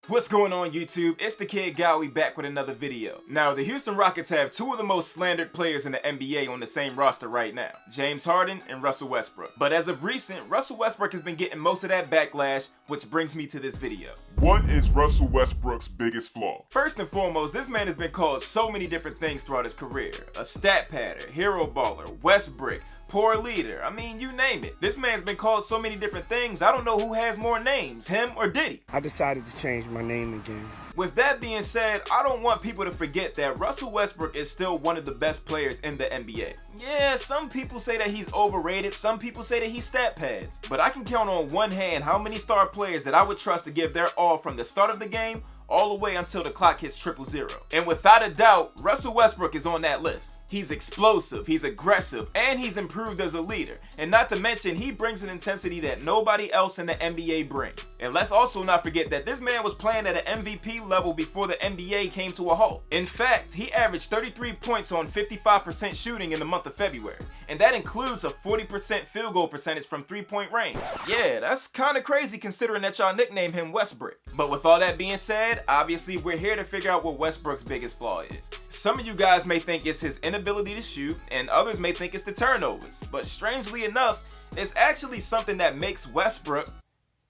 What's going on YouTube? It's the kid Gowie back with another video. Now, the Houston Rockets have two of the most slandered players in the NBA on the same roster right now, James Harden and Russell Westbrook. But as of recent, Russell Westbrook has been getting most of that backlash, which brings me to this video. What is Russell Westbrook's biggest flaw? First and foremost, this man has been called so many different things throughout his career. A stat padder, hero baller, Westbrook, poor leader, I mean, you name it. This man's been called so many different things, I don't know who has more names, him or Diddy. I decided to change my name again. With that being said, I don't want people to forget that Russell Westbrook is still one of the best players in the NBA. Yeah, some people say that he's overrated, some people say that he stat pads, but I can count on one hand how many star players that I would trust to give their all from the start of the game all the way until the clock hits 000. And without a doubt, Russell Westbrook is on that list. He's explosive, he's aggressive, and he's improved as a leader. And not to mention, he brings an intensity that nobody else in the NBA brings. And let's also not forget that this man was playing at an MVP level before the NBA came to a halt. In fact, he averaged 33 points on 55% shooting in the month of February. And that includes a 40% field goal percentage from 3-point range. Yeah, that's kinda crazy considering that y'all nicknamed him Westbrook. But with all that being said, obviously we're here to figure out what Westbrook's biggest flaw is. Some of you guys may think it's his inability to shoot, and others may think it's the turnovers. But strangely enough, it's actually something that makes Westbrook.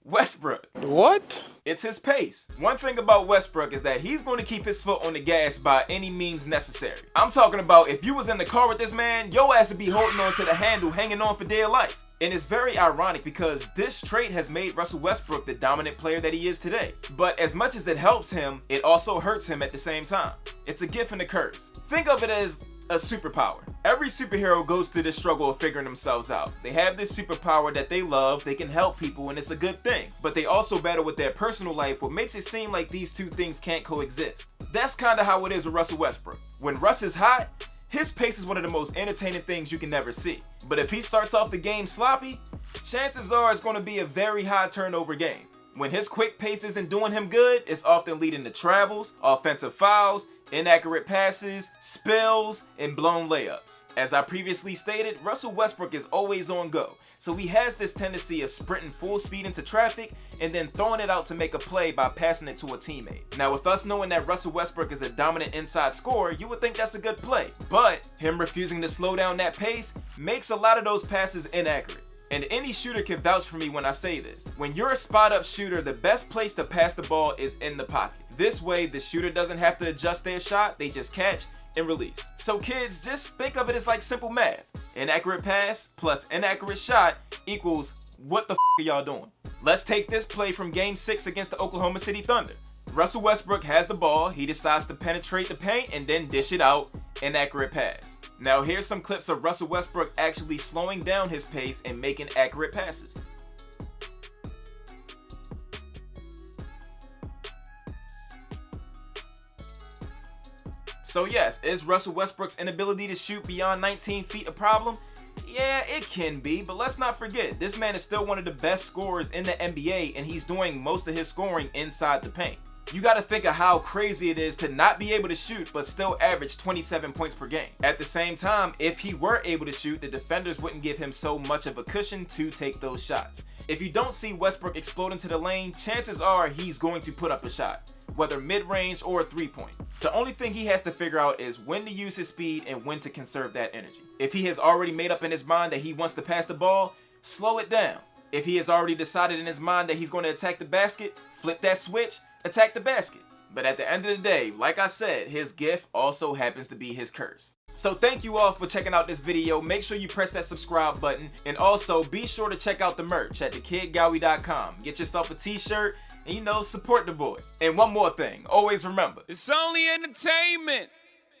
What? It's his pace. One thing about Westbrook is that he's going to keep his foot on the gas by any means necessary. I'm talking about if you was in the car with this man, your ass would be holding on to the handle, hanging on for dear life. And it's very ironic because this trait has made Russell Westbrook the dominant player that he is today. But as much as it helps him, it also hurts him at the same time. It's a gift and a curse. Think of it as a superpower. Every superhero goes through this struggle of figuring themselves out. They have this superpower that they love, they can help people, and it's a good thing. But they also battle with their personal life, what makes it seem like these two things can't coexist. That's kinda how it is with Russell Westbrook. When Russ is hot, his pace is one of the most entertaining things you can never see. But if he starts off the game sloppy, chances are it's going to be a very high turnover game. When his quick pace isn't doing him good, it's often leading to travels, offensive fouls, inaccurate passes, spills, and blown layups. As I previously stated, Russell Westbrook is always on go, so he has this tendency of sprinting full speed into traffic and then throwing it out to make a play by passing it to a teammate. Now, with us knowing that Russell Westbrook is a dominant inside scorer, you would think that's a good play, but him refusing to slow down that pace makes a lot of those passes inaccurate. And any shooter can vouch for me when I say this. When you're a spot-up shooter, the best place to pass the ball is in the pocket. This way, the shooter doesn't have to adjust their shot, they just catch and release. So kids, just think of it as like simple math. Inaccurate pass plus inaccurate shot equals what the are y'all doing? Let's take this play from Game 6 against the Oklahoma City Thunder. Russell Westbrook has the ball, he decides to penetrate the paint and then dish it out, inaccurate pass. Now here's some clips of Russell Westbrook actually slowing down his pace and making accurate passes. So yes, is Russell Westbrook's inability to shoot beyond 19 feet a problem? Yeah, it can be, but let's not forget, this man is still one of the best scorers in the NBA and he's doing most of his scoring inside the paint. You gotta think of how crazy it is to not be able to shoot but still average 27 points per game. At the same time, if he were able to shoot, the defenders wouldn't give him so much of a cushion to take those shots. If you don't see Westbrook explode into the lane, chances are he's going to put up a shot, whether mid-range or a three-point. The only thing he has to figure out is when to use his speed and when to conserve that energy. If he has already made up in his mind that he wants to pass the ball, slow it down. If he has already decided in his mind that he's going to attack the basket, flip that switch, attack the basket. But at the end of the day, like I said, his gift also happens to be his curse. So thank you all for checking out this video. Make sure you press that subscribe button, and also be sure to check out the merch at thekidgowie.com. Get yourself a t-shirt and, support the boy. And one more thing, always remember, it's only entertainment.